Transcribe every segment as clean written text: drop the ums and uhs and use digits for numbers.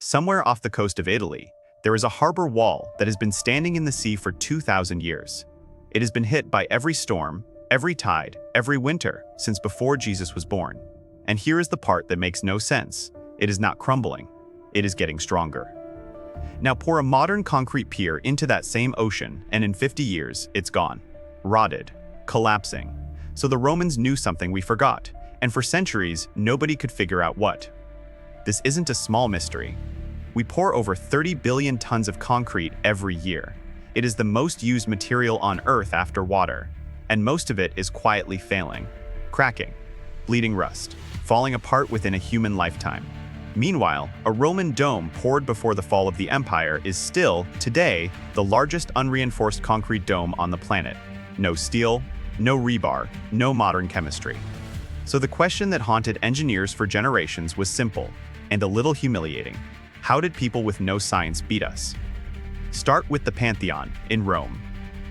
Somewhere off the coast of Italy, there is a harbor wall that has been standing in the sea for 2,000 years. It has been hit by every storm, every tide, every winter since before Jesus was born. And here is the part that makes no sense. It is not crumbling. It is getting stronger. Now pour a modern concrete pier into that same ocean, and in 50 years, it's gone. Rotted. Collapsing. So the Romans knew something we forgot, and for centuries, nobody could figure out what. This isn't a small mystery. We pour over 30 billion tons of concrete every year. It is the most used material on Earth after water, and most of it is quietly failing, cracking, bleeding rust, falling apart within a human lifetime. Meanwhile, a Roman dome poured before the fall of the empire is still, today, the largest unreinforced concrete dome on the planet. No steel, no rebar, no modern chemistry. So the question that haunted engineers for generations was simple and a little humiliating. How did people with no science beat us? Start with the Pantheon in Rome.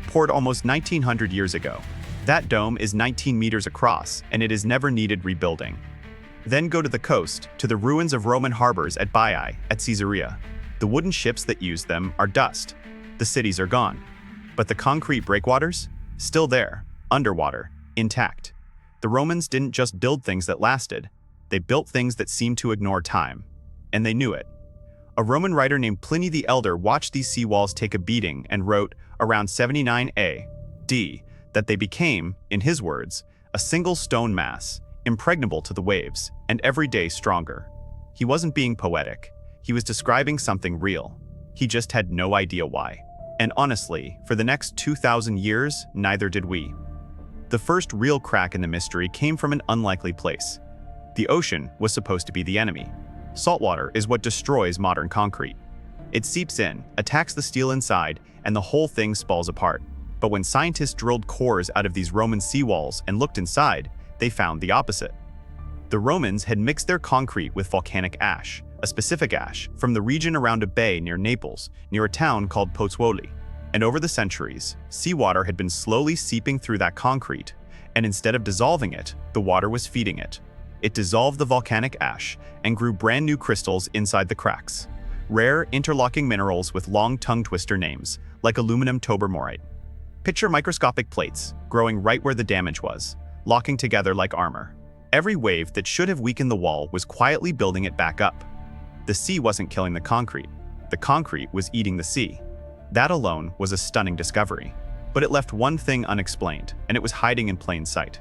Poured almost 1900 years ago. That dome is 19 meters across, and it has never needed rebuilding. Then go to the coast, to the ruins of Roman harbors at Baiae, at Caesarea. The wooden ships that used them are dust. The cities are gone. But the concrete breakwaters? Still there, underwater, intact. The Romans didn't just build things that lasted. They built things that seemed to ignore time. And they knew it. A Roman writer named Pliny the Elder watched these seawalls take a beating and wrote, around 79 A.D., that they became, in his words, a single stone mass, impregnable to the waves, and every day stronger. He wasn't being poetic. He was describing something real. He just had no idea why. And honestly, for the next 2,000 years, neither did we. The first real crack in the mystery came from an unlikely place. The ocean was supposed to be the enemy. Saltwater is what destroys modern concrete. It seeps in, attacks the steel inside, and the whole thing spalls apart. But when scientists drilled cores out of these Roman seawalls and looked inside, they found the opposite. The Romans had mixed their concrete with volcanic ash, a specific ash from the region around a bay near Naples, near a town called Pozzuoli. And over the centuries, seawater had been slowly seeping through that concrete, and instead of dissolving it, the water was feeding it. It dissolved the volcanic ash and grew brand new crystals inside the cracks. Rare, interlocking minerals with long tongue twister names, like aluminum tobermorite. Picture microscopic plates, growing right where the damage was, locking together like armor. Every wave that should have weakened the wall was quietly building it back up. The sea wasn't killing the concrete. The concrete was eating the sea. That alone was a stunning discovery. But it left one thing unexplained, and it was hiding in plain sight.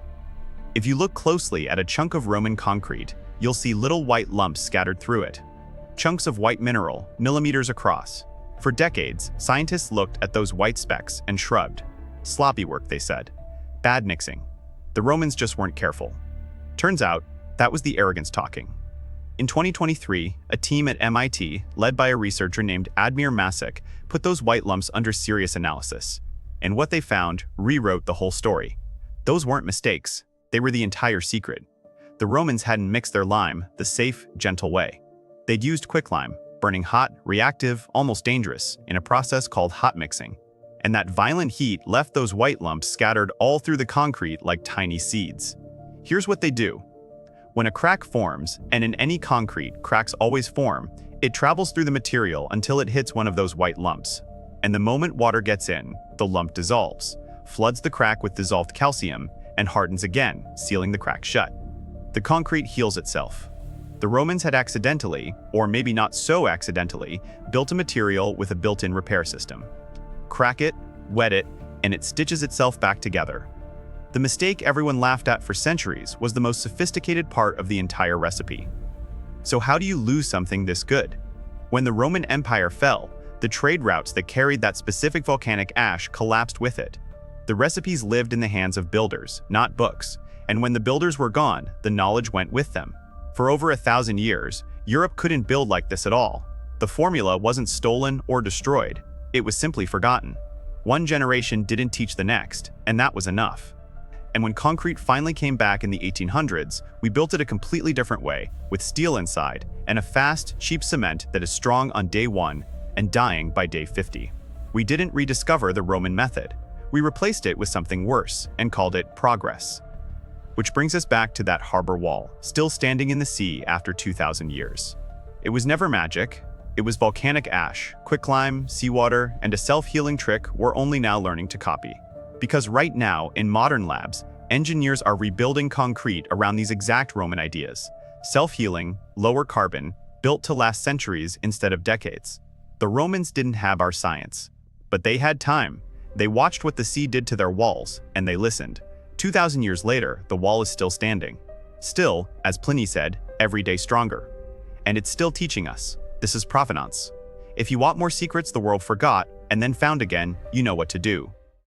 If you look closely at a chunk of Roman concrete, you'll see little white lumps scattered through it. Chunks of white mineral, millimeters across. For decades, scientists looked at those white specks and shrugged. Sloppy work, they said. Bad mixing. The Romans just weren't careful. Turns out, that was the arrogance talking. In 2023, a team at MIT, led by a researcher named Admir Masic, put those white lumps under serious analysis. And what they found rewrote the whole story. Those weren't mistakes. They were the entire secret. The Romans hadn't mixed their lime the safe, gentle way. They'd used quicklime, burning hot, reactive, almost dangerous, in a process called hot mixing. And that violent heat left those white lumps scattered all through the concrete like tiny seeds. Here's what they do. When a crack forms, and in any concrete, cracks always form, it travels through the material until it hits one of those white lumps. And the moment water gets in, the lump dissolves, floods the crack with dissolved calcium, and hardens again, sealing the crack shut. The concrete heals itself. The Romans had accidentally, or maybe not so accidentally, built a material with a built-in repair system. Crack it, wet it, and it stitches itself back together. The mistake everyone laughed at for centuries was the most sophisticated part of the entire recipe. So how do you lose something this good? When the Roman Empire fell, the trade routes that carried that specific volcanic ash collapsed with it. The recipes lived in the hands of builders, not books, and when the builders were gone, the knowledge went with them. For over 1,000 years, Europe couldn't build like this at all. The formula wasn't stolen or destroyed, it was simply forgotten. One generation didn't teach the next, and that was enough. And when concrete finally came back in the 1800s, we built it a completely different way, with steel inside, and a fast, cheap cement that is strong on day 1 and dying by day 50. We didn't rediscover the Roman method. We replaced it with something worse and called it progress. Which brings us back to that harbor wall, still standing in the sea after 2,000 years. It was never magic, It was volcanic ash, quicklime, seawater, and a self-healing trick we're only now learning to copy. Because right now, in modern labs, engineers are rebuilding concrete around these exact Roman ideas. Self-healing, lower carbon, built to last centuries instead of decades. The Romans didn't have our science, but they had time. They watched what the sea did to their walls, and they listened. 2,000 years later, the wall is still standing. Still, as Pliny said, every day stronger. And it's still teaching us. This is Provenance. If you want more secrets the world forgot and then found again, you know what to do.